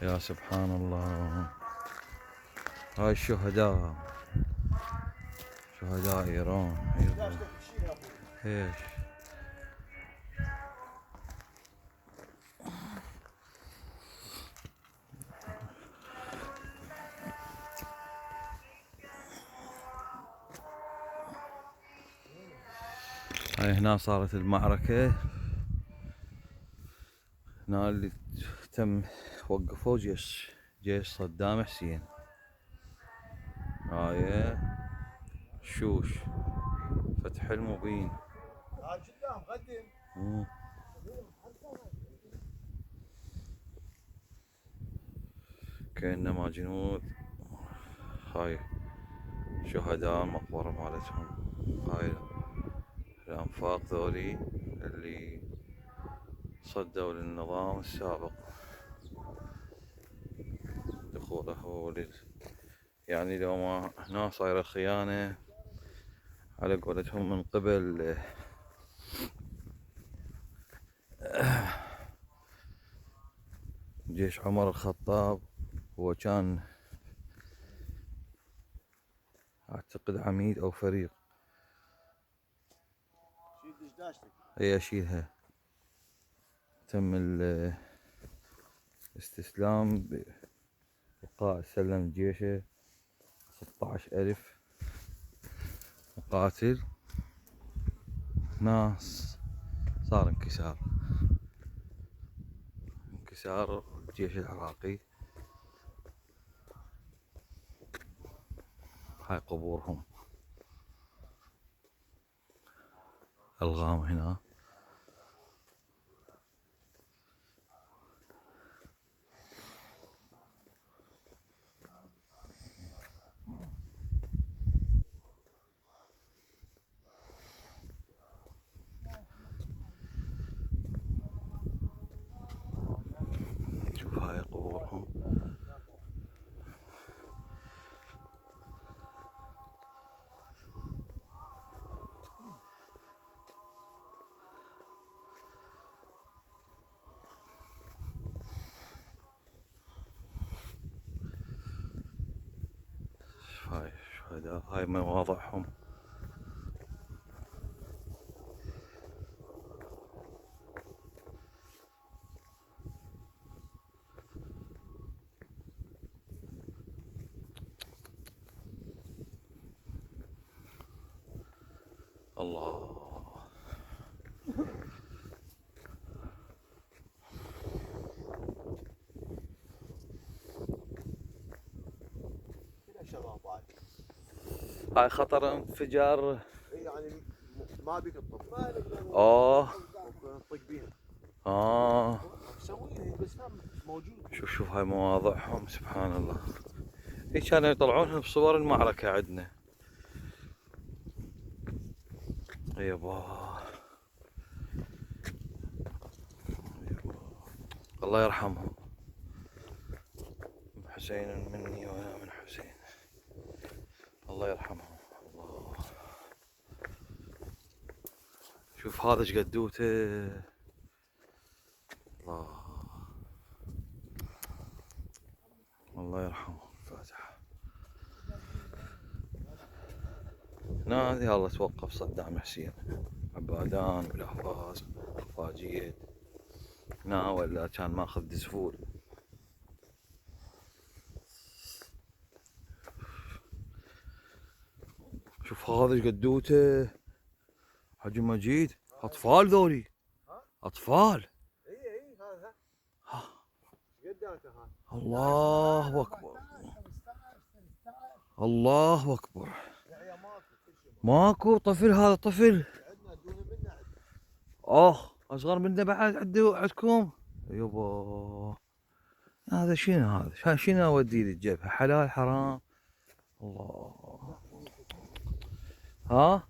يا سبحان الله. هاي الشهداء، شهداء ايران. ايش هاي هنا صارت المعركة، هنا اللي تم وقفوا جيش صدام حسين. هاي شوش فتح المبين. كأنما جنود. هاي شهداء المقبرة مالتهم. هاي الأنفاق ذولي اللي صدوا للنظام السابق دخوله يعني لو ما هنا صايرة خيانة على قولتهم من قبل جيش عمر الخطاب. هو كان اعتقد عميد او فريق. هي اشيلها. تم الاستسلام. القائد سلم جيشه 16,000 مقاتل. ناس صار انكسار الجيش العراقي. هاي قبورهم. الغام هنا. شوف هاي قبورهم. هاي الشهداء، هاي مواضعهم. الله. هاي خطر انفجار. يعني ما بيك الطب. نطق بيها. مسويها بس موجود. شوف هاي مواضعهم. سبحان الله. هي كانوا يطلعونها بصور المعركة عندنا. يبا الله يرحمهم. حسين مني وانا من حسين. الله يرحمهم. الله. شوف هذا ايش قدوته. الله. الله يرحمه. الفاتحة. هنا يلا توقف صدام حسين. عبادان والاهواز خفاجية. هنا ولا كان ماخذ دزفول. شوف هذا ايش قدوته. حجي مجيد. اطفال ذولي. اطفال. اي هذا قداته هاي. الله اكبر. الله اكبر. ماكو طفل. هذا طفل. عندنا دون منا اصغر منه بعد عندكم. يبا هذا شنو؟ هذا شنو اودي للجبهه؟ حلال حرام؟ الله. ها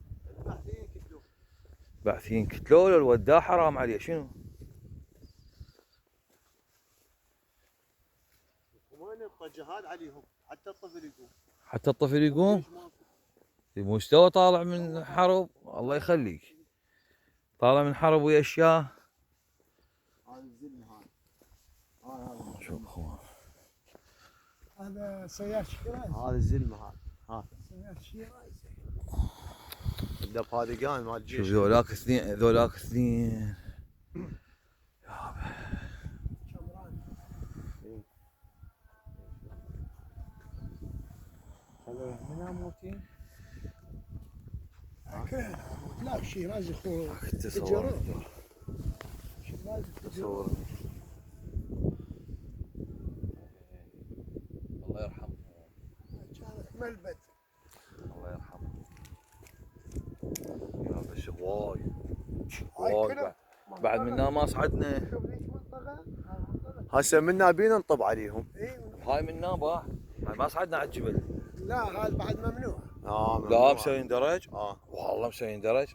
بعثين كتلوله الوداع حرام عليه. شنو؟ وين الطجهات عليهم حتى الطفل يقوم. حتى الطفل يقوم. مستوى طالع من حرب. الله يخليك. طالع من حرب ويا اشياء. هذا الزلمه هاي. شوف اخوان. هذا سيارة شيراز. هذا الزلمه هذا سيارة شيراز. الدب هذا قايم مال الجيش. شوف ذولاك اثنين، ذولاك اثنين. شمران. هنا موتين. لا شيراز اخو كنت الجرار. اصور شيراز اصور. الله يرحمه. كانت ملبد. الله يرحمه. يا بس وايد هاي وايد كلها بعد منا ما صعدنا. شوف ليش منطقة؟ هسه منا بينا نطب عليهم. هاي منا باح، هاي ما صعدنا على الجبل. لا هذا بعد ممنوع. لا مسوين درج. اه والله مسوين درج.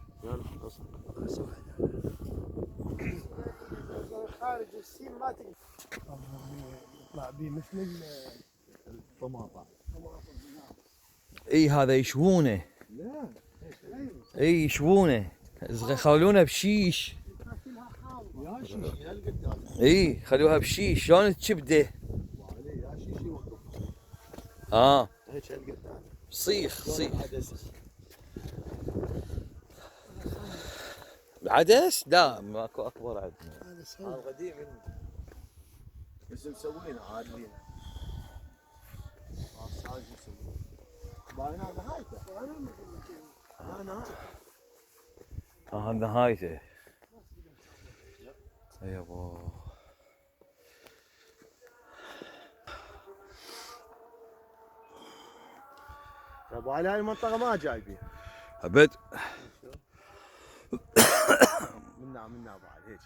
خارج السين ما تقدر يطلع به مثل الطماطم. اي هذا يشوونه. لا اي يشوونه، يخلونه بشيش. يا شيش يا القدام. اي خلوها بشيش، شلون الكبده. يا شيش يوقف. هيك القدام. صيخ. عدس؟ لا ماكو اكبر عندنا. هذا قديم بس مسوينه عادلين. هذا مسوينه. باين هذا نهايته. لا نهايته. هذا نهايته. يابا ابو علي هاي المنطقه ما جايبين. ابد. منا ابو علي هيك.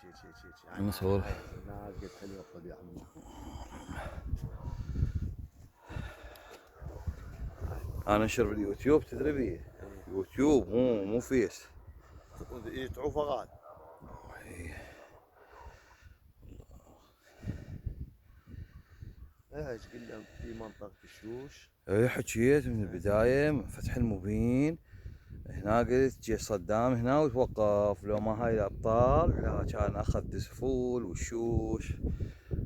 انا صور. لا قد حلوه الطبيعه منا. انا انشر باليوتيوب تدري بيه. يوتيوب مو فيس. يدعوا فغاد. ايش قلنا في منطقه الشوش. اي حكيت من البدايه فتح المبين. هنا قلت جي صدام هنا وتوقف، لو ما هاي الابطال لا كان اخذ دسفول والشوش،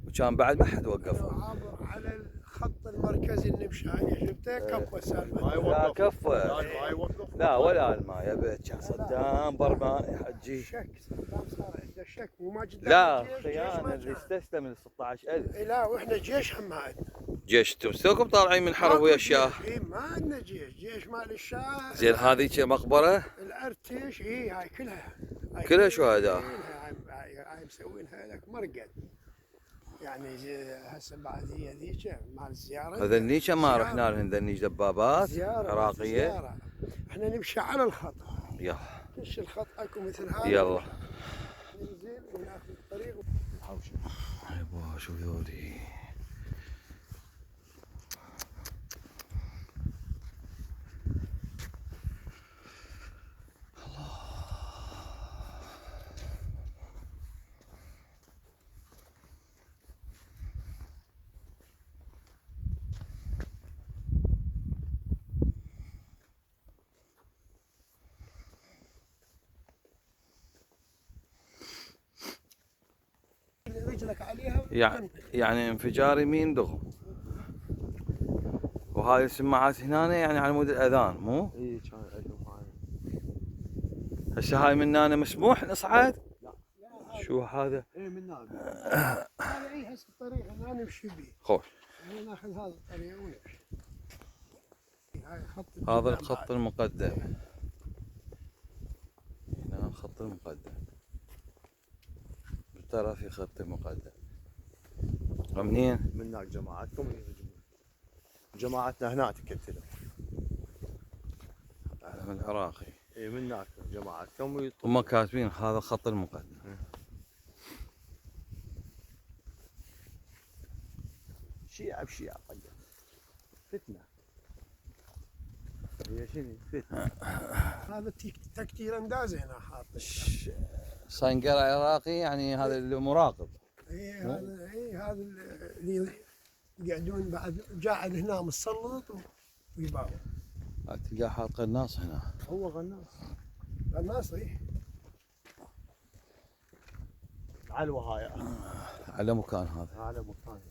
وكان بعد ما حد وقفه. عابر على الخط المركزي اللي نمشي عليه شفته كفه سالفه. لا كفه. ما يوقف. لا ولا الماء يبت كان صدام برما يحجي. شك صدام صار عنده شك وماجد. لا خيانه اللي استسلم ل 16,000. لا واحنا جيش هم عندنا. جيش تمسكم طالعين من حرب ويا الشاه. اي ما عندنا جيش مال الشاه. زين هذيك مقبره. الارتش اي هاي كلها. كلها شهداء. هاي مسوينها لك مرقد. يعني هسه بعد هي ذيك مال الزياره. هذني ما رحنا لهن ذني دبابات زيارة عراقيه. زيارة. احنا نمشي على الخط. يلا كش الخط اكو مثل هذا. يلا ننزل وناخذ الطريق. يبا شوف ذولي. رجلك عليها. يعني انفجار يمين دغم. وهاي السماعات هنا يعني على مود الاذان مو؟ اي كان عندهم هاي. هسه هاي من هنا مسموح نصعد؟ لا. شو هذا؟ اي من هنا. هذا اي هسه الطريق اللي نمشي به. خوش. ناخذ هذا الطريق ونمشي. هاي خط. هذا الخط المقدم. هنا الخط المقدم. بالطرف في خط مقدم. ومنين؟ من هناك جماعتكم يهجمون. جماعتنا هنا تكتلوا. العلم العراقي. اي من هناك جماعتكم هم كاتبين هذا الخط المقدم. شيعة بشيعة قدم. فتنة. هي شنو؟ فتنة. هذا تكتير اندازه هنا حاط. صنقر عراقي يعني هذا المراقب. اي هذا اللي يقعدون بعد قاعد هنا متسلط ويباوع. تلقاه حاط قناص هنا. هو غناص. غناص اي. علوة هاي. على مكان هذا. على مكان.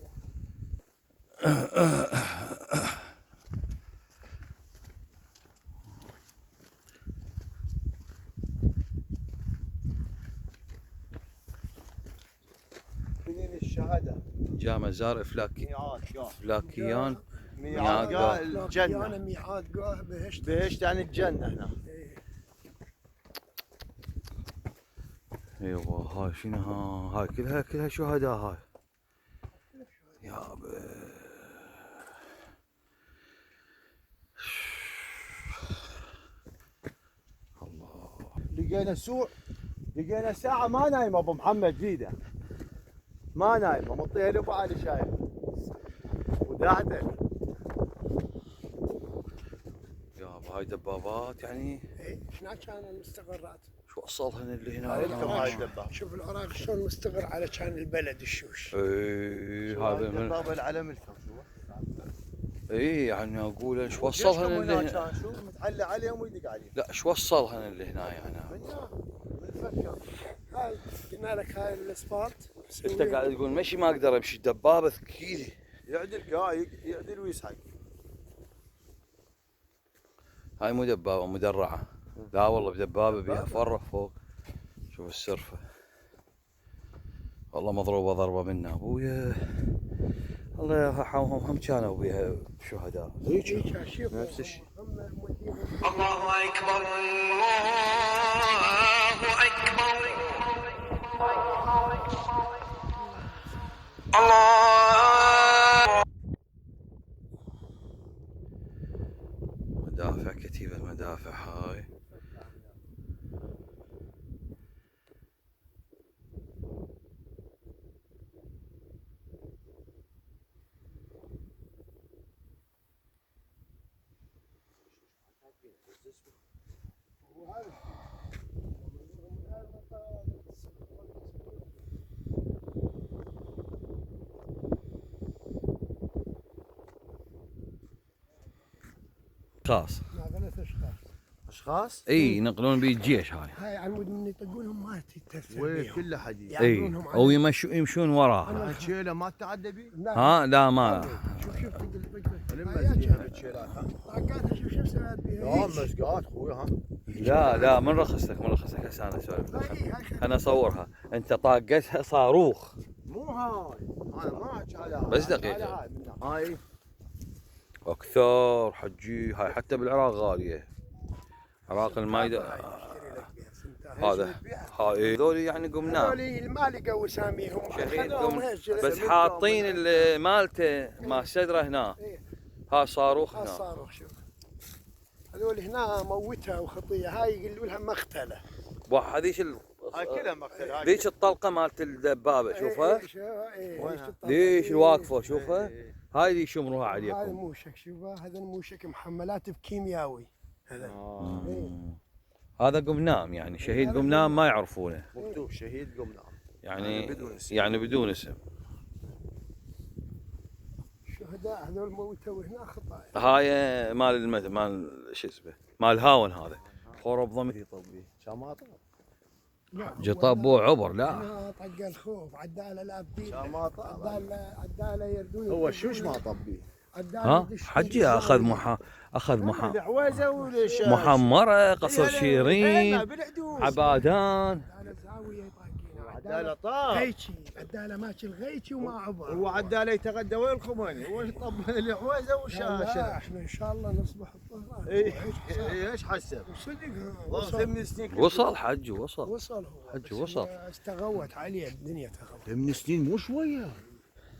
مزار افلاكيان. ميعاد قاه الجنة. ميعاد قاه بهشت. بهشت يعني الجنة هنا. ايوه هاي شنو هاي كلها شهداء هاي. يا لقينا ساعة ما نايمة ابو محمد فيدا. ما نايمة مطيها لبعالي شايف. ودعدل. يا هاي دبابات يعني. اي هنا كان المستقرات. شو وصلهن اللي هاي لكم هنا؟ هاي الدبابة. شوف العراق شلون مستقر على كان البلد الشوش. اي هذا من الدبابة العلم لكم شو. اي يعني اقول شو وصلهن اللي هنا؟ كان شو متعلق عليهم ويدق عليهم. لا شو وصلهن اللي هنا يعني؟ هاي قلنا لك هاي الاسفلت. انت قاعد تقول مشي ما اقدر امشي دبابه ثقيله. يعدل يعدل ويسحق. هاي مو دبابه مدرعه. لا والله بدبابه بيها فرة فوق. شوف السرفه. والله مضروبه ضربه منها ابويا. الله يرحمهم هم كانوا بيها شهداء. نفس الشيء. الله أكبر الله أكبر الله. مدافع كتيبة مدافع هاي. اشخاص. ثلاث اشخاص. اشخاص؟ اي ينقلون بيه الجيش هاي. عمود من يطقونهم ما تتأثر وين بيهم. كله حديد. اي او يمشون وراه. انا شيله ما تعدى بي؟ ها لا ما شوف لما جابت شيلات. طاقات شوف شو سويت بيها. لا مسقات اخوي ها. لا من رخصتك هسه انا اسولف. انا اصورها انت طاقتها صاروخ. مو هاي. انا ما احكي على هاي. بس دقيقة. هاي اكثر حجي هاي حتى بالعراق غاليه. عراق المايده هذا هاي هذول يعني قمنام. هذول ما لقوا اساميهم. شهيد بس حاطين مالته مال صدره هنا. ها صاروخ هنا. الصاروخ شوف. هذول هنا موتها وخطيه. هاي يقولوا لها مقتله. هذيش هاي كلها مقتل. ذيك الطلقه مالت الدبابه شوفها. وينها؟ ليش الواقفه شوفها. هاي اللي يشمروها هذا عليكم. موشك شوفها. هذا الموشك محملات بكيمياوي. هذا هذا قمنام يعني شهيد قمنام ما يعرفونه. مكتوب شهيد قمنام. يعني بدون اسم. الشهداء هذول موتوا هنا خطايا. هاي مال شو اسمه مال هاون هذا. خرب ضمي يطبي شماطه. جطاب عبر لا. هنا طق الخوف عداله لابدين. شماطه. عداله يردون. هو شوش ما طبي. ها حجي اخذ العويزه وليش محمره قصر شيرين عبادان. عداله زاويه يطاقين. عداله طاب. غيتشي عداله ماشي الغيتشي وما عبر. هو عداله يتغدى وين الخميني؟ هو طب العويزه لا احنا ان شاء الله نصبح الطهران. ايش حسب؟ صدق 8 سنين وصل حج وصل وصل هو. حج وصل. استغوت عليه الدنيا تغوت. 8 سنين مو شويه.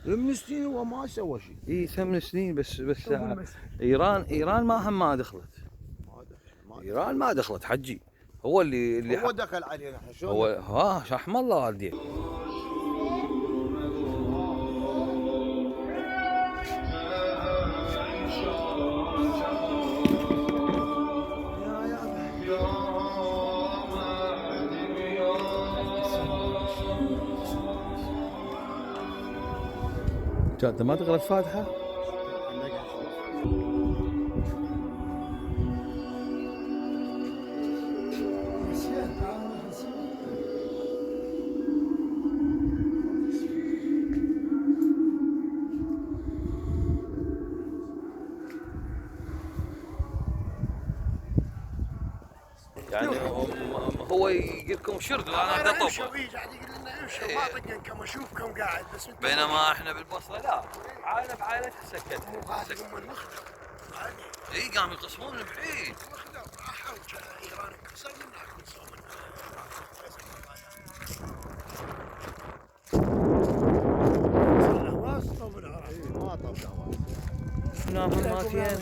8 سنين هو ما سوى شيء. اي 8 سنين بس ايران ما دخلت. ايران ما دخلت حجي. هو اللي هو دخل علينا شلون؟ هو شحم الله والديه. انت ما تقرا الفاتحه؟ يعني هو يجي لكم شرد وانا انا اطبق. امشوا قاعد يقول لنا امشوا ما طقنكم اشوفكم قاعد بس انتم بينما احنا بالبصره لا، عائله بعائله سكت. مو هذا هم المخدر هذه اي قاموا يقسمون من بعيد. المخدر راحوا ايران انكسر منها خلصوا منها ما وصلوا بالعراق ما طبعا هنا مهماتين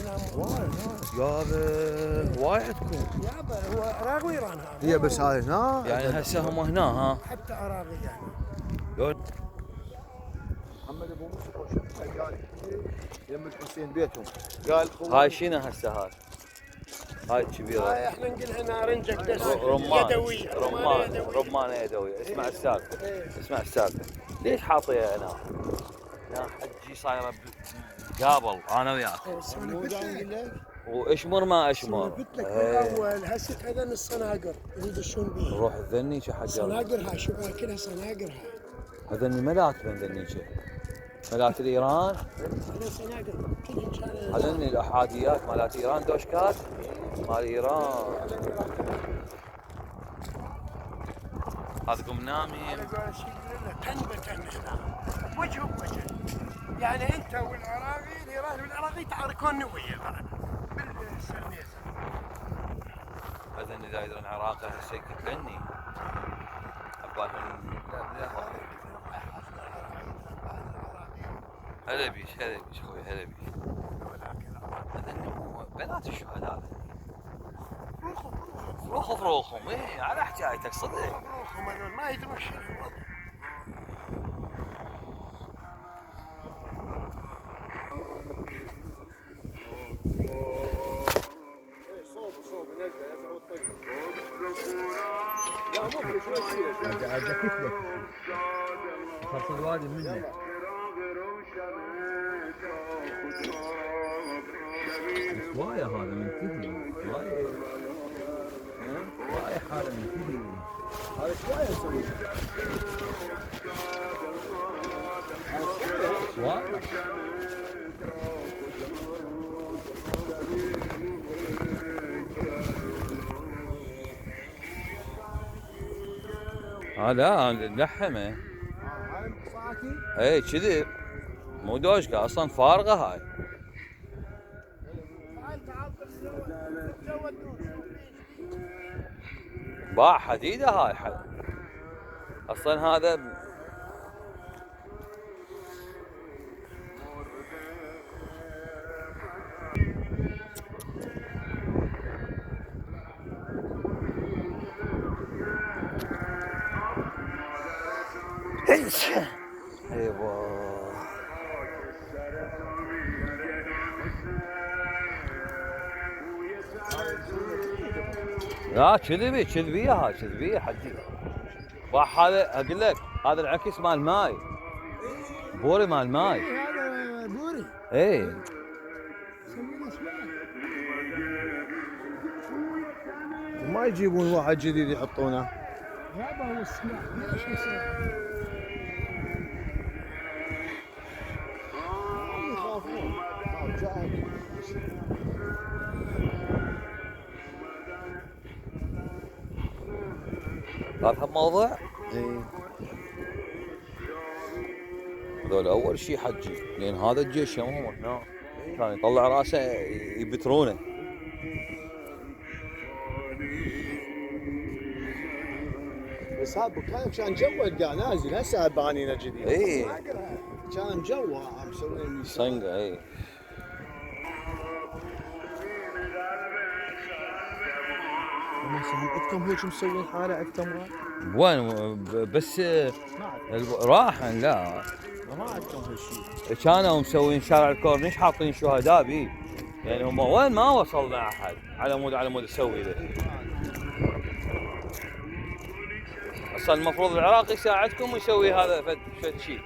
يابا وايدكم. يابا هو عراق وايران هذا هي بس هاي هنا يعني هسه هم هنا ها. حتى عراقي يعني يود محمد ابو موسى شفته قال يم الحسين بيتهم قال هاي شنو هسه هاي الكبيره. هاي احنا نقولها نارنجة دس رمان يدوية رمان يدوي. اسمع السالفه اسمع السالفه. ليش حاطيها هنا؟ هنا حجي صايره قابل انا وياك. مو جاي نقول لك واشمر ما اشمر. قلت لك إيه. بالاول هسه هذا الصناقر اللي يدشون بيها روح ذني شو حجر. صناقر هاي شو كلها صناقر هاي هذني ملات من ذنيشه. ملات الايران. هذا صناقر كلهم كانوا هذني الاحاديات مالات ايران دوشكات مال ايران. هذا قم نامي. على قول شيء تنبت هنا وجه بوجه يعني انت والعراقي الايراني والعراقي يتعاركون ويا بعض بالسرنيسه هذني اذا يدرون عراقي هسه يقتلني. عبالهم هلا بيش اخوي هلا بيش. هذني بنات الشهداء. فروخهم اي على حكايتك صدق. روحهم هذول ما يدرون شنو الوضع خلص الوادي منه. وايا هذا من كذي وايا حاله من كذي. هذا شويه نسوي وايا لا نلحمه. هاي صاعتي اي كذب مو دوشكا اصلا فارغه هاي. باع حديده هاي اصلا هذا ايوه. لا كذبيه هاي كذبيه حجي. باع هذا اقول لك هذا العكس مال ماي. بوري مال ماي. هذا بوري اي يسمونه اسمه ما يجيبون واحد جديد يحطونه هذا هو السلاح ليش يسوي يخافون جاهل هذا موضوع. اي هذول اول شيء حجي لان هذا الجيش يومهم هنا كان يطلع راسه يبترونه. بس هذا كان جوه قاعد نازل هسه بانينا جديد اي كان جوه مسوين صنقه اي. عندكم هيك مسوين حاله عندكم وين بس راح لا ما عندكم هالشيء كانوا مسوين شارع الكورنيش حاطين شهداء بيه. يعني هم وين ما وصل مع احد على مود يسوي ذا. اصلا المفروض العراق يساعدكم ويسوي هذا فد شيء.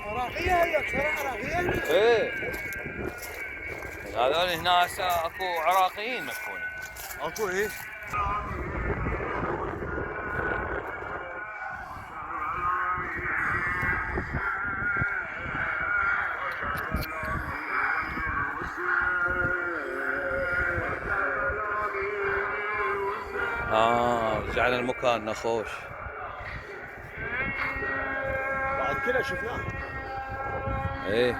عراقية هي ترى عراقية ايه هذول هنا هسه اكو عراقيين مدفونين. اكو ايش؟ رجعنا المكان نخوش. بعد كذا شفناه. ايه